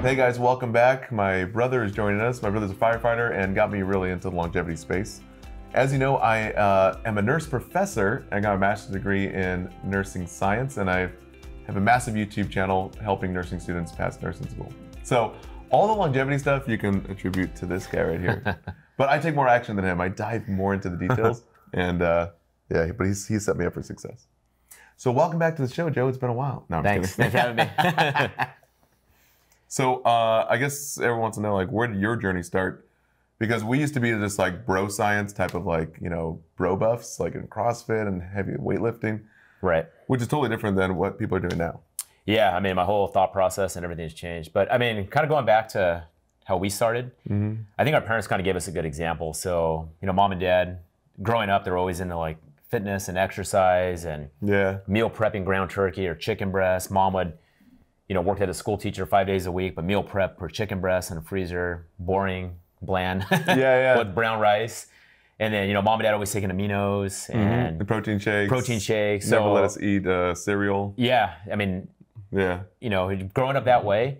Hey guys, welcome back. My brother is joining us. My brother's a firefighter and got me really into the longevity space. As you know, I am a nurse professor. I got a master's degree in nursing science, and I have a massive YouTube channel helping nursing students pass nursing school. So all the longevity stuff you can attribute to this guy right here. But I take more action than him. I dive more into the details, and yeah, but he set me up for success. So welcome back to the show, Joe. It's been a while. No, I'm Thanks. Thanks for having me. So I guess everyone wants to know, like, where did your journey start? Because we used to be just like bro science type of, like, you know, bro buffs, like in CrossFit and heavy weightlifting. Right. Which is totally different than what people are doing now. Yeah, I mean, my whole thought process and everything's changed. But I mean, kind of going back to how we started, I think our parents kind of gave us a good example. So, you know, mom and dad, growing up, they're always into like fitness and exercise and meal prepping ground turkey or chicken breast. Mom would, you know, worked as a school teacher 5 days a week, but meal prep for chicken breast in a freezer, boring, bland, with brown rice. And then, you know, mom and dad always taking aminos and the protein shakes. So never let us eat cereal. Yeah, I mean, you know, growing up that way,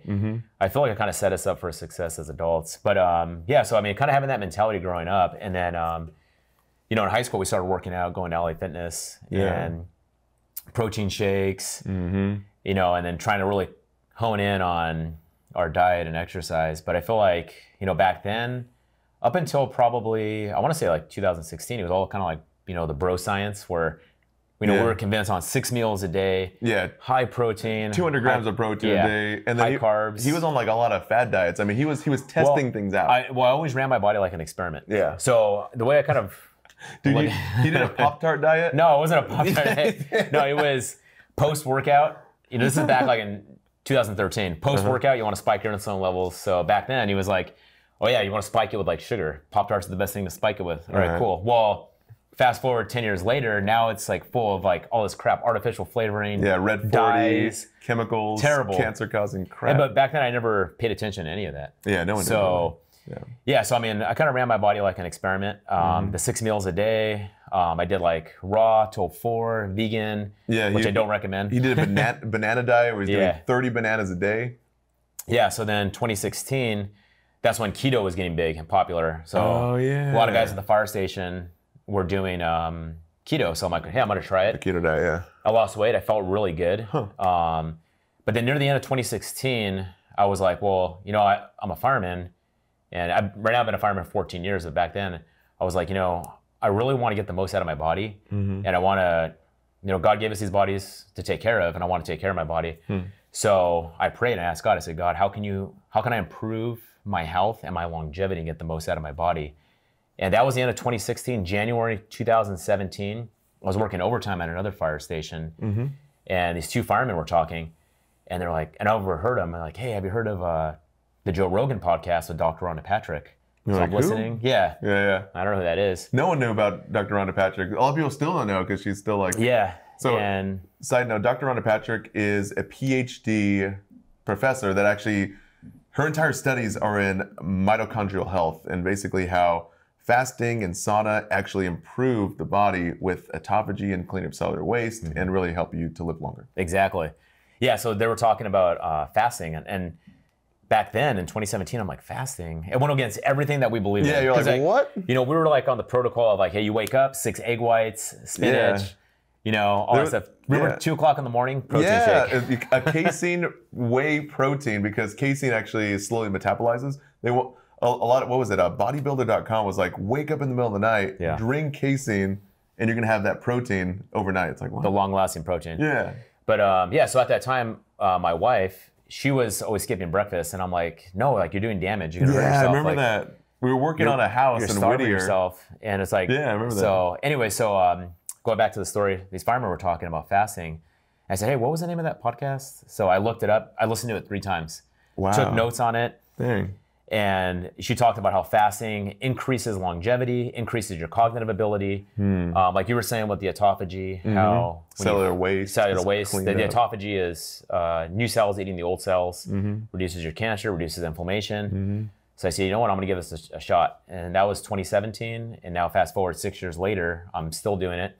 I feel like it kind of set us up for success as adults. But yeah, so I mean, kind of having that mentality growing up, and then, you know, in high school we started working out, going to LA Fitness and protein shakes. You know, and then trying to really hone in on our diet and exercise. But I feel like, you know, back then, up until probably, I want to say like 2016, it was all kind of like, you know, the bro science where, you know, we were convinced on 6 meals a day, high protein, 200 grams of protein a day, and then high carbs. He was on like a lot of fad diets. I mean, he was testing things out. I always ran my body like an experiment. So the way I kind of, dude, he did a Pop-Tart diet? No, it wasn't a Pop-Tart diet. No, it was post-workout. You know, this is back like in 2013. Post-workout, you want to spike your insulin levels. So back then, he was like, oh yeah, you want to spike it with like sugar. Pop-Tarts are the best thing to spike it with. All right, cool. Well, fast forward 10 years later, now it's like full of like all this crap, artificial flavoring, red 40, dyes, chemicals, terrible, cancer-causing crap. But back then, I never paid attention to any of that. Yeah, no one did. So, so I mean, I kind of ran my body like an experiment. The 6 meals a day. I did like raw till 4, vegan, which I don't recommend. He did a banana diet where he's doing 30 bananas a day. Yeah, so then 2016, that's when keto was getting big and popular. So a lot of guys at the fire station were doing keto. So I'm like, hey, I'm going to try it. The keto diet, I lost weight. I felt really good. But then near the end of 2016, I was like, well, you know, I'm a fireman. And right now I've been a fireman for 14 years. But back then, I was like, you know, I really want to get the most out of my body, and I want to, you know, God gave us these bodies to take care of, and I want to take care of my body. So I prayed and I asked God. I said, God, how can I improve my health and my longevity and get the most out of my body? And that was the end of 2016. January 2017, I was working overtime at another fire station, and these 2 firemen were talking, and they're like, and I overheard them. I'm like, hey, have you heard of the Joe Rogan podcast with Dr. Rhonda Patrick? So I'm listening. Yeah. I don't know who that is. No one knew about Dr. Rhonda Patrick. A lot of people still don't know because she's still like... So, side note, Dr. Rhonda Patrick is a PhD professor that actually, her entire studies are in mitochondrial health and basically how fasting and sauna actually improve the body with autophagy and clean up cellular waste and really help you to live longer. Exactly. Yeah, so they were talking about fasting and back then in 2017, I'm like, fasting? It went against everything that we believe in. Yeah, you're like, what? You know, we were like on the protocol of like, hey, you wake up, 6 egg whites, spinach, you know, all that stuff. Remember 2 o'clock in the morning, protein shake. A casein whey protein, because casein actually slowly metabolizes. They will, a lot of, what was it? Bodybuilder.com was like, wake up in the middle of the night, drink casein, and you're going to have that protein overnight. It's like, what? The long-lasting protein. Yeah. But yeah, so at that time, my wife, she was always skipping breakfast, and I'm like, no, like you're doing damage. You're gonna hurt yourself. I remember that. We were working on a house in Whittier. Yourself, and it's like, I remember that. So anyway, going back to the story, these firemen were talking about fasting. I said, hey, what was the name of that podcast? So I looked it up. I listened to it 3 times. Wow. Took notes on it. Dang. And she talked about how fasting increases longevity, increases your cognitive ability. Like you were saying with the autophagy, how cellular waste. The autophagy is new cells eating the old cells, reduces your cancer, reduces inflammation. So I said, you know what, I'm going to give this a shot. And that was 2017. And now fast forward 6 years later, I'm still doing it.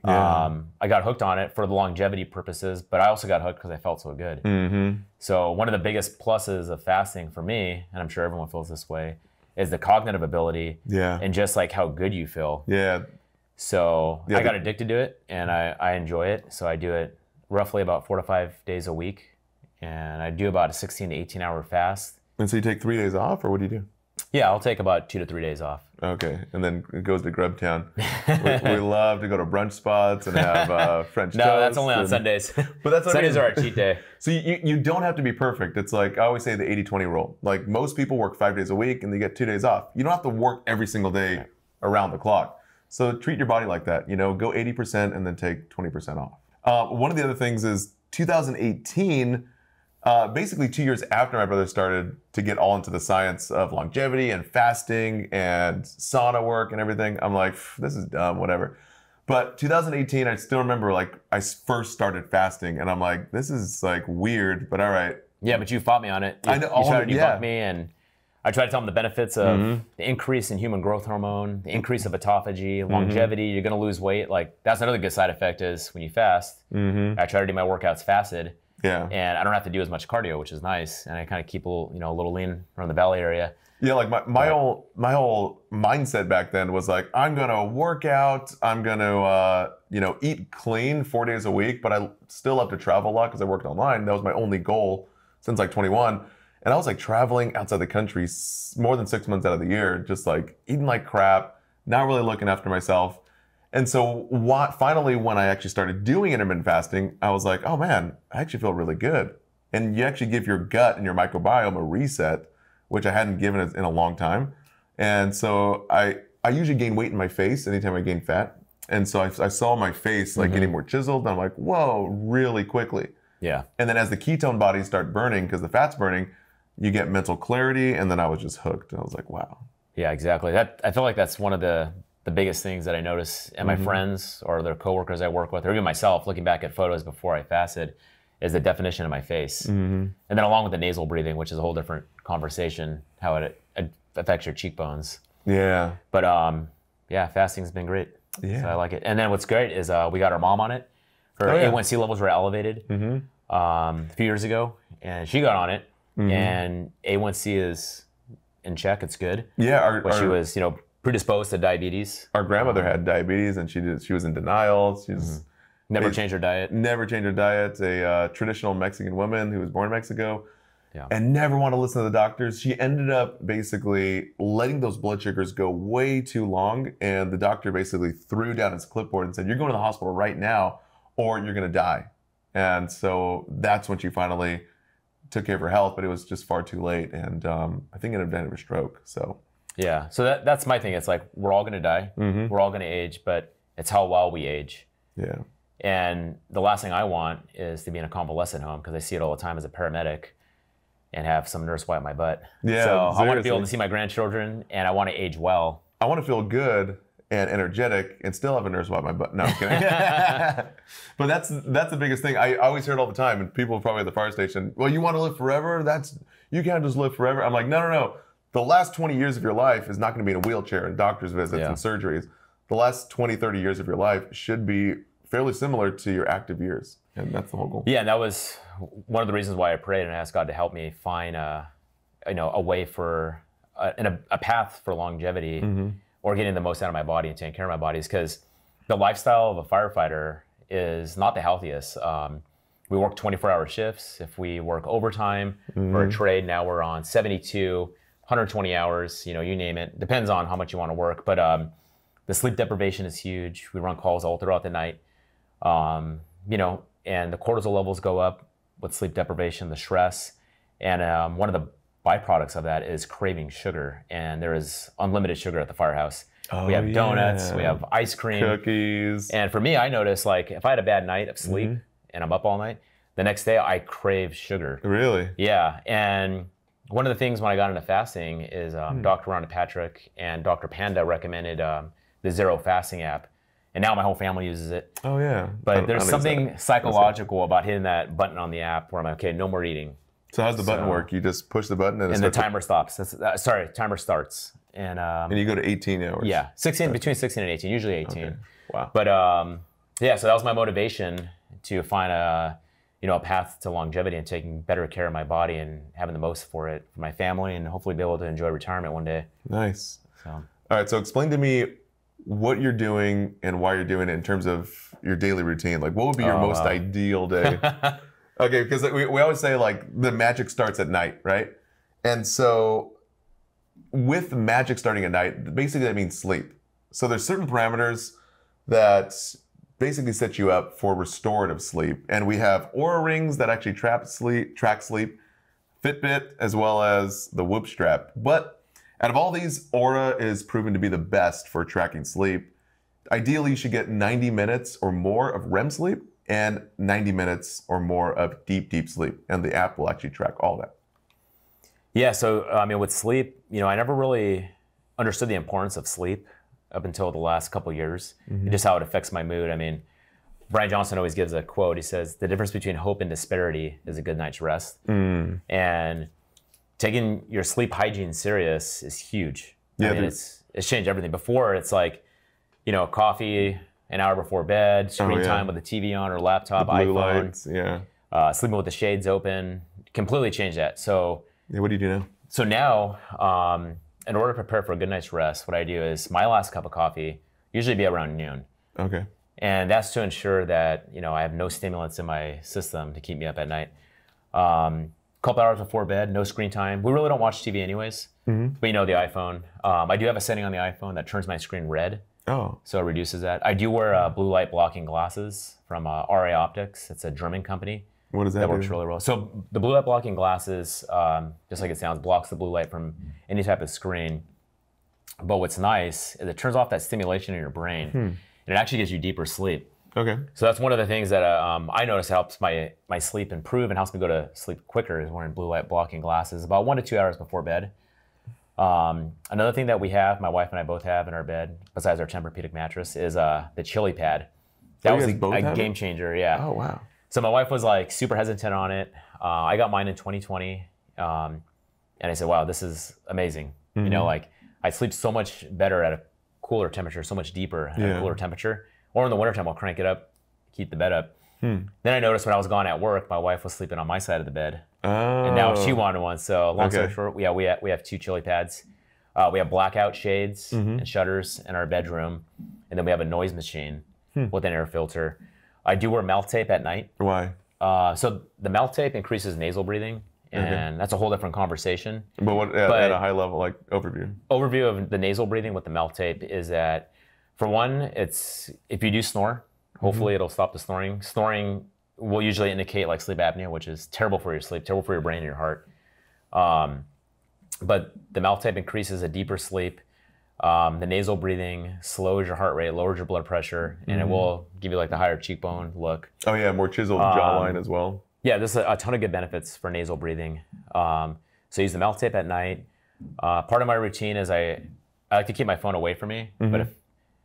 Yeah. I got hooked on it for the longevity purposes, but I also got hooked because I felt so good. Mm-hmm. So one of the biggest pluses of fasting for me, and I'm sure everyone feels this way, is the cognitive ability Yeah. and just like how good you feel. Yeah. So Yeah, I got addicted to it, and I enjoy it. So I do it roughly about 4 to 5 days a week, and I do about a 16 to 18 hour fast. And so you take 3 days off, or what do you do? Yeah, I'll take about 2 to 3 days off. Okay, and then it goes to Grubtown. we love to go to brunch spots and have French toast. No, that's only on Sundays. But that's what Sundays I mean. are our cheat day. So you don't have to be perfect. It's like I always say the 80-20 rule. Like most people work 5 days a week and they get 2 days off. You don't have to work every single day around the clock. So treat your body like that. You know, go 80% and then take 20% off. One of the other things is 2018. Basically 2 years after my brother started to get all into the science of longevity and fasting and sauna work and everything, I'm like, this is dumb, whatever. But 2018, I still remember like I first started fasting and I'm like, this is like weird, but all right. Yeah, but you fought me on it. I know. You tried to debunk me, and I tried to tell them the benefits of the increase in human growth hormone, the increase of autophagy, longevity. You're going to lose weight. Like that's another good side effect is when you fast. I try to do my workouts fasted. Yeah. And I don't have to do as much cardio, which is nice. And I kind of keep a little lean around the belly area. Yeah, like my whole mindset back then was like, I'm gonna work out, I'm gonna eat clean 4 days a week, but I still have to travel a lot because I worked online. That was my only goal since like 21. And I was like traveling outside the country more than 6 months out of the year, just like eating like crap, not really looking after myself. And so finally, when I actually started doing intermittent fasting, I was like, oh man, I actually feel really good. And you actually give your gut and your microbiome a reset, which I hadn't given it in a long time. And so I usually gain weight in my face anytime I gain fat. And so I saw my face like getting more chiseled. And I'm like, whoa, really quickly. Yeah. And then as the ketone bodies start burning, because the fat's burning, you get mental clarity. And then I was just hooked. And I was like, wow. Yeah, exactly. I feel like that's one of the biggest things that I notice in my friends or their coworkers I work with, or even myself, looking back at photos before I fasted, is the definition of my face. And then along with the nasal breathing, which is a whole different conversation, how it affects your cheekbones. Yeah. But yeah, fasting's been great. Yeah. So I like it. And then what's great is we got our mom on it. Her A1C levels were elevated a few years ago, and she got on it, and A1C is in check. It's good. Yeah. But she was, predisposed to diabetes. Our grandmother had diabetes, and she was in denial. She's Never changed her diet. Never changed her diet. A traditional Mexican woman who was born in Mexico, Yeah. and never want to listen to the doctors. She ended up basically letting those blood sugars go way too long, and the doctor basically threw down his clipboard and said, "You're going to the hospital right now, or you're going to die." And so that's when she finally took care of her health, but it was just far too late, and I think it ended up of a stroke. So. Yeah, so that's my thing. It's like we're all going to die, we're all going to age, but it's how well we age. Yeah. And the last thing I want is to be in a convalescent home, because I see it all the time as a paramedic, and have some nurse wipe my butt. Yeah, so I want to be seriously. able to see my grandchildren, and I want to age well. I want to feel good and energetic and still have a nurse wipe my butt. No, I'm kidding. But that's the biggest thing. I always hear it all the time, and people probably at the fire station, well, you want to live forever? You can't just live forever. I'm like, no. The last 20 years of your life is not going to be in a wheelchair and doctor's visits and surgeries. The last 20, 30 years of your life should be fairly similar to your active years. And that's the whole goal. Yeah, and that was one of the reasons why I prayed and asked God to help me find a way for a path for longevity or getting the most out of my body and taking care of my body, is because the lifestyle of a firefighter is not the healthiest. We work 24-hour shifts. If we work overtime for a trade, now we're on 72, 120 hours, you name it. Depends on how much you want to work. But the sleep deprivation is huge. We run calls all throughout the night. And the cortisol levels go up with sleep deprivation, the stress. And one of the byproducts of that is craving sugar. And there is unlimited sugar at the firehouse. We have donuts, we have ice cream. Cookies. And for me, I notice, like, if I had a bad night of sleep and I'm up all night, the next day I crave sugar. Really? Yeah. And one of the things when I got into fasting is Dr. Rhonda Patrick and Dr. Panda recommended the Zero Fasting app. And now my whole family uses it. Oh, yeah. But there's something psychological about hitting that button on the app where I'm like, okay, no more eating. So how's the button work? You just push the button and the timer stops. Timer starts. And you go to 18 hours. Yeah, between 16 and 18, usually 18. Okay. Wow. But Yeah, so that was my motivation to find a path to longevity and taking better care of my body and having the most for it, for my family, and hopefully be able to enjoy retirement one day. Nice. So. All right, so explain to me what you're doing and why you're doing it in terms of your daily routine. Like, what would be your most ideal day? Okay, because we always say, like, the magic starts at night, right? And so with magic starting at night, basically that means sleep. So there's certain parameters that basically set you up for restorative sleep. And we have Oura rings that actually track sleep, Fitbit, as well as the Whoop strap. But out of all these, Oura is proven to be the best for tracking sleep. Ideally, you should get 90 minutes or more of REM sleep and 90 minutes or more of deep, deep sleep. And the app will actually track all that. Yeah, so I mean, with sleep, I never really understood the importance of sleep up until the last couple of years, and just how it affects my mood. I mean, Brian Johnson always gives a quote. He says, the difference between hope and disparity is a good night's rest. And taking your sleep hygiene serious is huge. Yeah, I mean, it's changed everything. Before, it's like, coffee an hour before bed, screen time with the TV on or laptop, the blue iPhone. Lights, sleeping with the shades open. Completely changed that. So what do you do now? So now, in order to prepare for a good night's rest, what I do is my last cup of coffee usually be around noon. Okay. And that's to ensure that, I have no stimulants in my system to keep me up at night. Couple hours before bed, no screen time. We really don't watch TV anyways, but the iPhone. I do have a setting on the iPhone that turns my screen red. Oh. So it reduces that. I do wear blue light blocking glasses from RA Optics. It's a German company. What does that do? That works really well. So the blue light blocking glasses, just like it sounds, blocks the blue light from any type of screen. But what's nice is it turns off that stimulation in your brain, and it actually gives you deeper sleep. Okay. So that's one of the things that I notice helps my sleep improve and helps me go to sleep quicker is wearing blue light blocking glasses about 1 to 2 hours before bed. Another thing that we have, my wife and I both have in our bed, besides our Tempur-Pedic mattress, is the Chili Pad. That was a game changer, yeah. Oh, wow. So my wife was like super hesitant on it. I got mine in 2020, and I said, "Wow, this is amazing." Like I sleep so much better at a cooler temperature, so much deeper at a cooler temperature. Or in the wintertime, I'll crank it up, keep the bed up. Then I noticed when I was gone at work, my wife was sleeping on my side of the bed, and now she wanted one. So long story short, we have 2 Chili Pads. We have blackout shades and shutters in our bedroom, and then we have a noise machine with an air filter. I do wear mouth tape at night. Why? So the mouth tape increases nasal breathing, and that's a whole different conversation. But at a high level, like overview? Overview of the nasal breathing with the mouth tape is that, for one, it's if you do snore, hopefully it'll stop the snoring. Snoring will usually indicate like sleep apnea, which is terrible for your sleep, terrible for your brain and your heart. But the mouth tape increases a deeper sleep. The nasal breathing slows your heart rate, lowers your blood pressure, and it will give you like the higher cheekbone look. Oh yeah, more chiseled jawline as well. Yeah, there's a ton of good benefits for nasal breathing. So I use the mouth tape at night. Part of my routine is I like to keep my phone away from me, but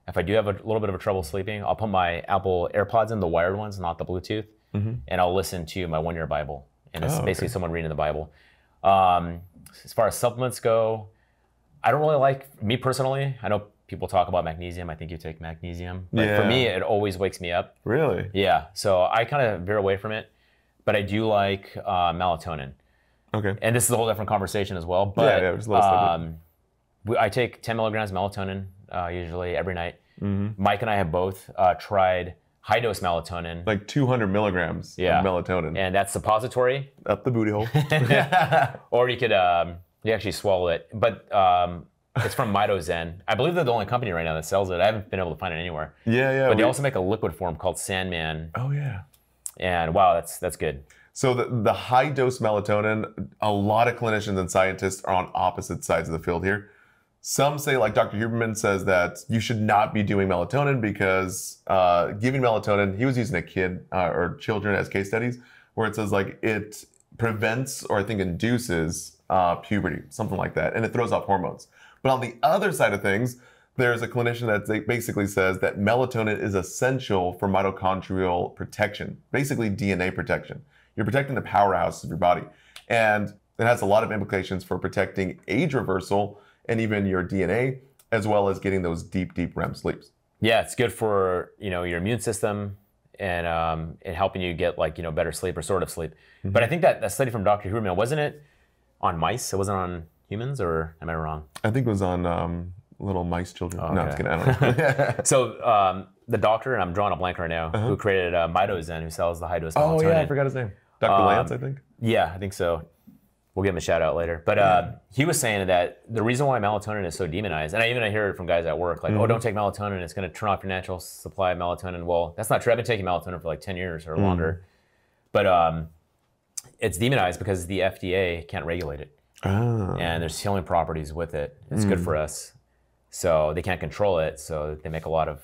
if I do have a little bit of trouble sleeping, I'll put my Apple AirPods in, the wired ones, not the Bluetooth, and I'll listen to my one-year Bible. And it's basically someone reading the Bible. As far as supplements go, I don't really like, me personally, I know people talk about magnesium. I think you take magnesium. But for me, it always wakes me up. Really? Yeah. So I kind of veer away from it. But I do like melatonin. Okay. And this is a whole different conversation as well. But there's less I take 10 milligrams melatonin usually every night. Mike and I have both tried high-dose melatonin. Like 200 milligrams of melatonin. And that's suppository. Up the booty hole. Or you could you actually swallow it. But it's from Mitozen. I believe they're the only company right now that sells it. I haven't been able to find it anywhere. Yeah. But they also make a liquid form called Sandman. Oh, yeah. And wow, that's good. So the high dose melatonin, a lot of clinicians and scientists are on opposite sides of the field here. Some say, like Dr. Huberman says, that you should not be doing melatonin because giving melatonin, he was using a kid or children as case studies, where it says like it prevents or I think induces puberty, something like that, and it throws off hormones. But on the other side of things, there's a clinician that basically says that melatonin is essential for mitochondrial protection, basically DNA protection. You're protecting the powerhouse of your body. And it has a lot of implications for protecting age reversal and even your DNA, as well as getting those deep, deep REM sleeps. Yeah, it's good for, your immune system and helping you get like, better sleep or sort of sleep. But I think that study from Dr. Superhuman, wasn't it on mice? It wasn't on humans, or am I wrong? I think it was on little mice children. Oh, No, I'm just kidding. I don't know. So the doctor, and I'm drawing a blank right now, who created Mitozen, who sells the high-dose melatonin. Oh yeah, I forgot his name. Dr. Lance, I think. Yeah, I think so. We'll give him a shout out later. But he was saying that the reason why melatonin is so demonized, and I hear it from guys at work, like, oh, don't take melatonin, it's going to turn off your natural supply of melatonin. Well, that's not true. I've been taking melatonin for like 10 years or longer. But it's demonized because the FDA can't regulate it. Oh. And there's healing properties with it. It's good for us. So they can't control it. So they make a lot of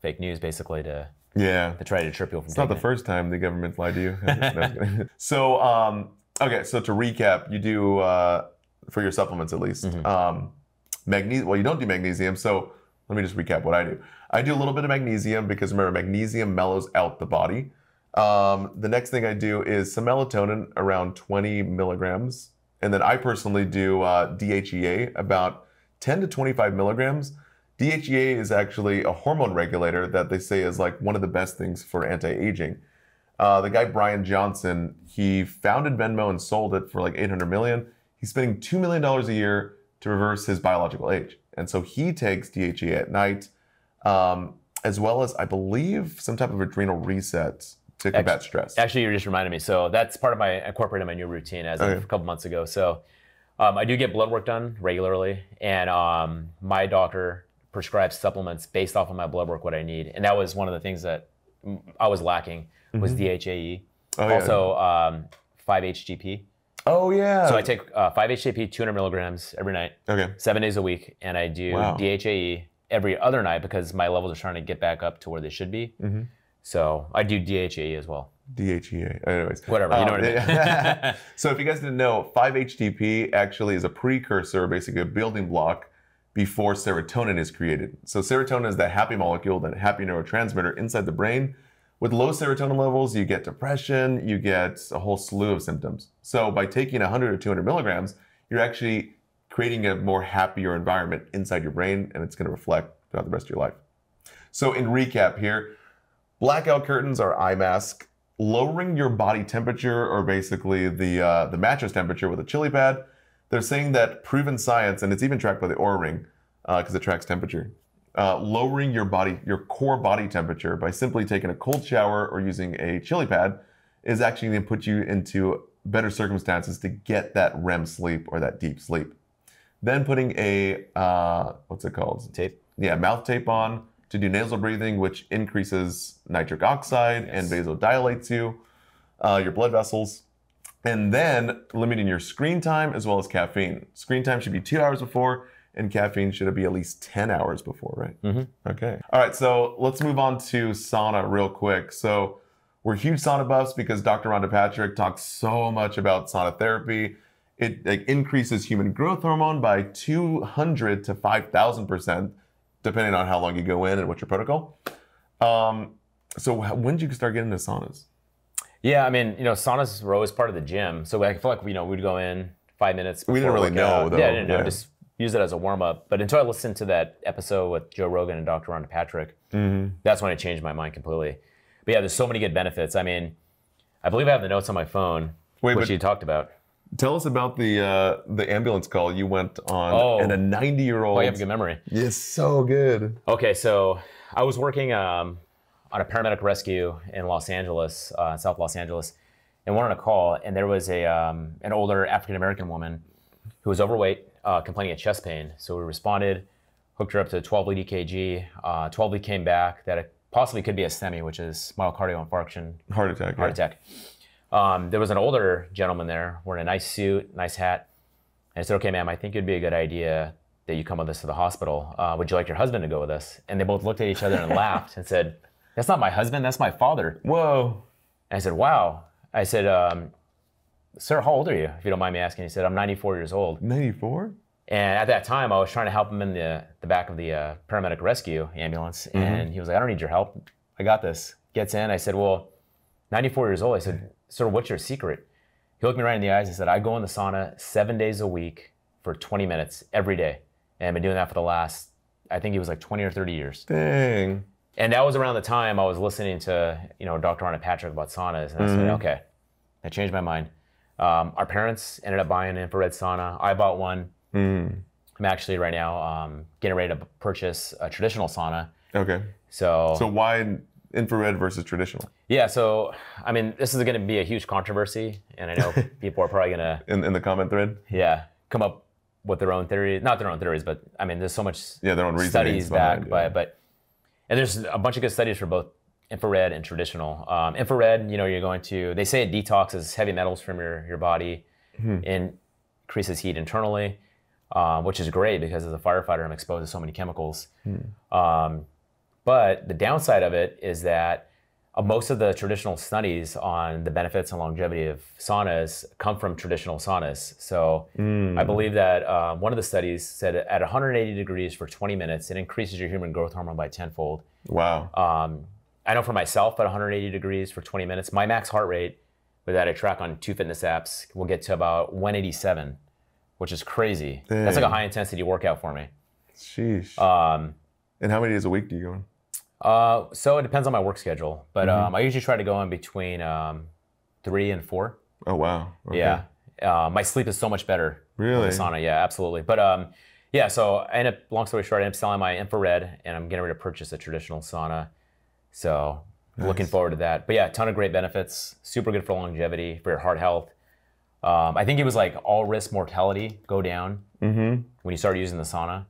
fake news basically to try to trip people from It's not the first time the government lied to you. So, okay, so to recap, you do, for your supplements at least, magnesium. Well, you don't do magnesium, so let me just recap what I do. I do a little bit of magnesium because remember, magnesium mellows out the body. The next thing I do is some melatonin, around 20 milligrams. And then I personally do DHEA, about 10 to 25 milligrams. DHEA is actually a hormone regulator that they say is like one of the best things for anti-aging. The guy Brian Johnson, he founded Venmo and sold it for like 800 million. He's spending $2 million a year to reverse his biological age. And so he takes DHEA at night, as well as, I believe, some type of adrenal reset to combat stress. Actually, you just reminded me. So that's part of I incorporated my new routine as of a couple months ago. So I do get blood work done regularly, and my doctor prescribes supplements based off of my blood work, what I need. And that was one of the things that I was lacking was DHAE. Also 5-HTP. Oh yeah. So I take 5-HTP, 200 milligrams every night, 7 days a week, and I do DHAE every other night because my levels are starting to get back up to where they should be. So I do DHAE as well. DHEA. Anyways. Whatever, you know what I mean. So if you guys didn't know, 5-HTP actually is a precursor, basically a building block before serotonin is created. So serotonin is that happy molecule, that happy neurotransmitter inside the brain. With low serotonin levels, you get depression, you get a whole slew of symptoms. So by taking 100 or 200 milligrams, you're actually creating a more happier environment inside your brain, and it's going to reflect throughout the rest of your life. So in recap here, blackout curtains are eye mask, lowering your body temperature, or basically the mattress temperature with a chili pad. They're saying that proven science, and it's even tracked by the Oura Ring, because it tracks temperature. Lowering your core body temperature by simply taking a cold shower or using a chili pad is actually going to put you into better circumstances to get that REM sleep or that deep sleep. Then putting a, what's it called? Tape? Yeah, mouth tape on to do nasal breathing, which increases nitric oxide and vasodilates you, your blood vessels. And then limiting your screen time as well as caffeine. Screen time should be 2 hours before, and caffeine should be at least 10 hours before, right? Okay. All right, so let's move on to sauna real quick. So we're huge sauna buffs because Dr. Rhonda Patrick talks so much about sauna therapy. It increases human growth hormone by 200 to 5,000%, depending on how long you go in and what's your protocol. So when did you start getting into saunas? Yeah, I mean, saunas were always part of the gym. So I feel like, we'd go in 5 minutes before we didn't really know, though. Yeah, I didn't know. Just use it as a warm-up. But until I listened to that episode with Joe Rogan and Dr. Rhonda Patrick, that's when it changed my mind completely. But yeah, there's so many good benefits. I mean, I believe I have the notes on my phone, which you talked about. Tell us about the ambulance call you went on, and a 90-year-old. Oh, you have a good memory. Yes, so good. Okay, so I was working on a paramedic rescue in Los Angeles, South Los Angeles, and we're on a call, and there was an older African-American woman who was overweight, complaining of chest pain. So we responded, hooked her up to a 12-lead EKG. 12 lead came back that it possibly could be a STEMI, which is myocardial infarction. Heart attack. Heart attack. There was an older gentleman there wearing a nice suit, nice hat. And I said, okay, ma'am, I think it'd be a good idea that you come with us to the hospital. Would you like your husband to go with us? And they both looked at each other and laughed and said, that's not my husband, that's my father. Whoa. And I said, wow. I said, sir, how old are you, if you don't mind me asking? He said, I'm 94 years old. 94? And at that time, I was trying to help him in the back of the paramedic rescue ambulance. And he was like, I don't need your help. I got this. Gets in. I said, well, 94 years old. I said, sir, what's your secret? He looked me right in the eyes and said, I go in the sauna 7 days a week for 20 minutes every day. And I've been doing that for the last, I think it was like 20 or 30 years. Dang. And that was around the time I was listening to, Dr. Arne Patrick about saunas. And I said, okay, I changed my mind. Our parents ended up buying an infrared sauna. I bought one. I'm actually right now getting ready to purchase a traditional sauna. Okay. So why infrared versus traditional? Yeah, so I mean, this is going to be a huge controversy, and I know people are probably going to in the comment thread. Yeah, come up with their own theories, not their own theories, but I mean, there's so much their own studies backed by it, and there's a bunch of good studies for both infrared and traditional. Infrared, you're going to, they say it detoxes heavy metals from your body and increases heat internally, which is great because as a firefighter, I'm exposed to so many chemicals. But the downside of it is that most of the traditional studies on the benefits and longevity of saunas come from traditional saunas. So I believe that one of the studies said at 180 degrees for 20 minutes, it increases your human growth hormone by tenfold. Wow. I know for myself at 180 degrees for 20 minutes, my max heart rate that I track on 2 fitness apps will get to about 187, which is crazy. Dang. That's like a high intensity workout for me. Sheesh. And how many days a week do you go in? So it depends on my work schedule, but I usually try to go in between 3 and 4. Oh wow! Okay. Yeah, my sleep is so much better. Really? In the sauna, yeah, absolutely. But yeah, so I end up, long story short, I end up selling my infrared, and I'm getting ready to purchase a traditional sauna. So looking forward to that. But yeah, a ton of great benefits. Super good for longevity, for your heart health. I think it was like all risk mortality go down when you start using the sauna.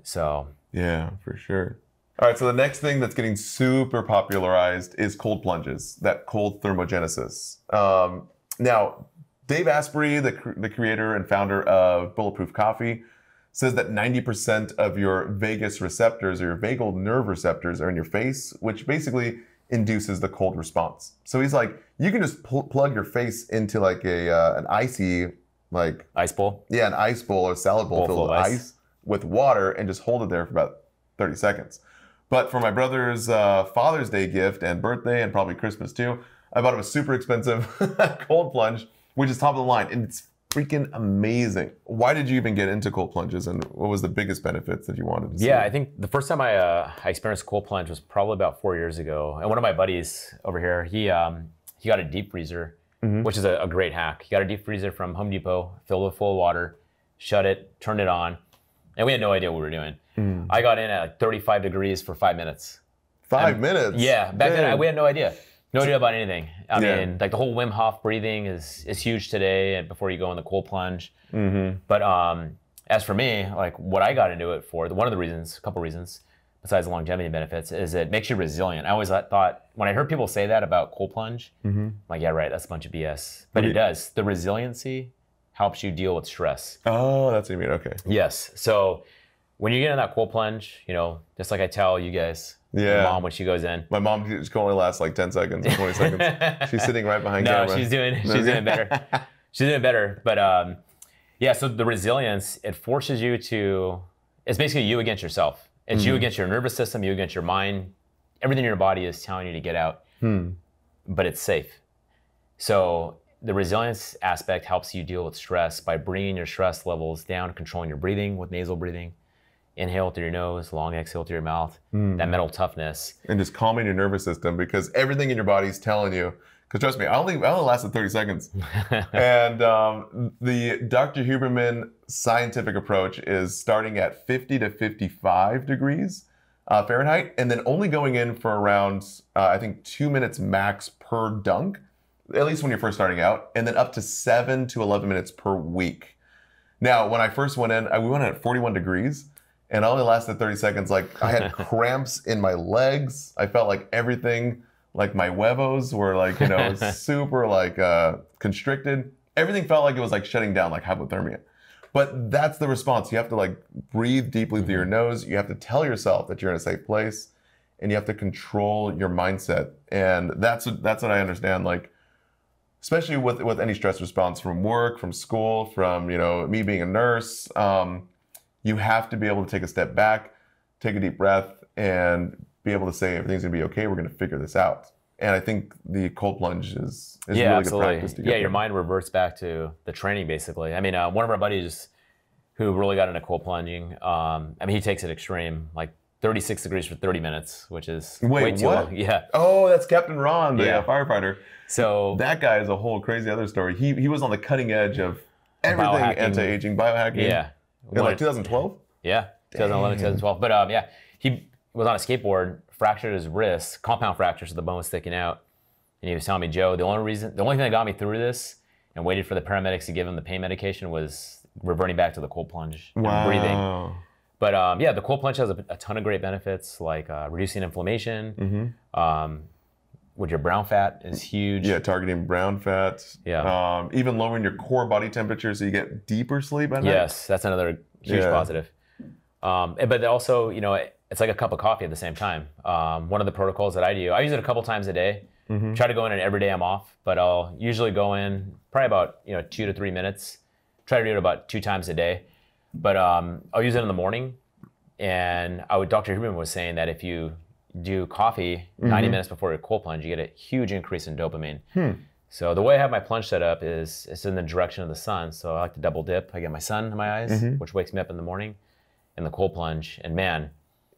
So yeah, for sure. All right, so the next thing that's getting super popularized is cold plunges, that cold thermogenesis. Now, Dave Asprey, the creator and founder of Bulletproof Coffee, says that 90% of your vagus receptors or your vagal nerve receptors are in your face, which basically induces the cold response. So he's like, you can just plug your face into like an icy, like ice bowl. Yeah, an ice bowl or salad bowl filled with ice with water and just hold it there for about 30 seconds. But for my brother's Father's Day gift and birthday and probably Christmas too, I bought him a super expensive cold plunge, which is top of the line, and it's freaking amazing. Why did you even get into cold plunges, and what was the biggest benefits that you wanted to see? Yeah, I think the first time I experienced cold plunge was probably about 4 years ago, and one of my buddies over here, he got a deep freezer, which is a great hack. He got a deep freezer from Home Depot, filled it full of water, shut it, turned it on, and we had no idea what we were doing. I got in at like 35 degrees for 5 minutes. 5 minutes? Yeah, back then we had no idea. No idea about anything. I mean, like the whole Wim Hof breathing is huge today and before you go in the cold plunge. But as for me, like what I got into it for, a couple reasons, besides the longevity benefits, is it makes you resilient. I always thought, when I heard people say that about cold plunge, I'm like, yeah, right, that's a bunch of BS. But it does. The resiliency helps you deal with stress. Oh, that's what you mean, okay. Yes, so when you get in that cold plunge, just like I tell you guys, my mom when she goes in. My mom can only last like 10 seconds or 20 seconds. She's sitting right behind camera. No, she's doing better. She's doing better. But yeah, so the resilience, it forces you to, it's basically you against yourself. It's you against your nervous system, you against your mind. Everything in your body is telling you to get out, but it's safe. So the resilience aspect helps you deal with stress by bringing your stress levels down, controlling your breathing with nasal breathing. Inhale through your nose, long exhale through your mouth, that mental toughness. And just calming your nervous system because everything in your body is telling you, because trust me, I only lasted 30 seconds. And the Dr. Huberman scientific approach is starting at 50 to 55 degrees Fahrenheit, and then only going in for around, I think 2 minutes max per dunk, at least when you're first starting out, and then up to 7 to 11 minutes per week. Now, when I first went in, we went in at 41 degrees. And I only lasted 30 seconds. Like I had cramps in my legs. I felt like everything, like my huevos were like, super like constricted. Everything felt like it was like shutting down, like hypothermia. But that's the response. You have to like breathe deeply through your nose. You have to tell yourself that you're in a safe place, and you have to control your mindset. And that's what I understand. Like, especially with any stress response from work, from school, from me being a nurse. You have to be able to take a step back, take a deep breath, and be able to say everything's gonna be okay. We're gonna figure this out. And I think the cold plunge is really absolutely. good practice to get your mind reverts back to the training basically. I mean, one of our buddies who really got into cold plunging, he takes it extreme. Like 36 degrees for 30 minutes, which is Wait, way too what? long. Yeah. Oh, that's Captain Ron, the firefighter. So that guy is a whole crazy other story. He was on the cutting edge of everything Biohacking. anti-aging, biohacking. Yeah. In like 2012? Yeah, 2011, 2012. But yeah, he was on a skateboard, fractured his wrist, compound fracture, so the bone was sticking out. And he was telling me, Joe, the only thing that got me through this and waited for the paramedics to give him the pain medication was reverting back to the cold plunge and breathing. But yeah, the cold plunge has a ton of great benefits, like reducing inflammation. With your brown fat is huge. Yeah, targeting brown fats. Yeah. Even lowering your core body temperature so you get deeper sleep at night. Yes, that's another huge positive. But also, you know, it's like a cup of coffee at the same time. One of the protocols that I do, I use it a couple times a day. Try to go in and every day I'm off, but I'll usually go in probably about 2 to 3 minutes. Try to do it about 2 times a day. But I'll use it in the morning. And Dr. Huberman was saying that if you do coffee 90 minutes before your cold plunge, you get a huge increase in dopamine. So the way I have my plunge set up is it's in the direction of the sun. So I like to double dip. I get my sun in my eyes, which wakes me up in the morning, and the cold plunge. And man,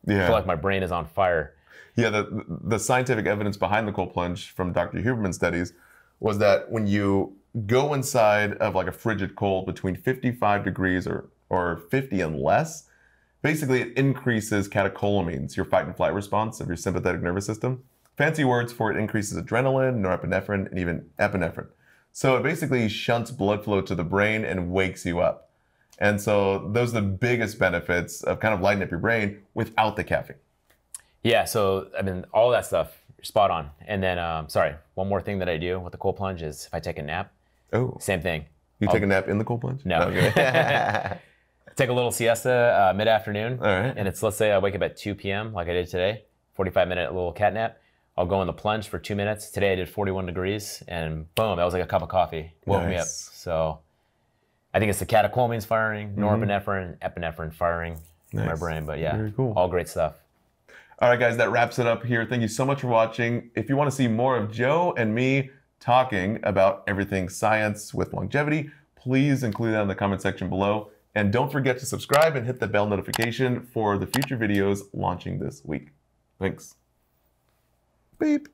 I feel like my brain is on fire. Yeah, the scientific evidence behind the cold plunge from Dr. Huberman studies was that when you go inside of like a frigid cold between 55 degrees or 50 and less, basically it increases catecholamines, your fight and flight response of your sympathetic nervous system. Fancy words for it increases adrenaline, norepinephrine, and even epinephrine. So it basically shunts blood flow to the brain and wakes you up. And so those are the biggest benefits of kind of lighting up your brain without the caffeine. Yeah, so I mean, all that stuff, you're spot on. And then, sorry, one more thing that I do with the cold plunge is if I take a nap, same thing. You take a nap in the cold plunge? No. Okay. Take a little siesta mid-afternoon. All right. And let's say I wake up at 2 p.m. like I did today, 45-minute little cat nap. I'll go in the plunge for 2 minutes. Today I did 41 degrees and boom, that was like a cup of coffee. Woke me up. So I think it's the catecholamines firing, norepinephrine, epinephrine firing in my brain. But yeah, very cool. All great stuff. All right, guys, that wraps it up here. Thank you so much for watching. If you want to see more of Joe and me talking about everything science with longevity, please include that in the comment section below. And don't forget to subscribe and hit the bell notification for the future videos launching this week. Thanks. Beep.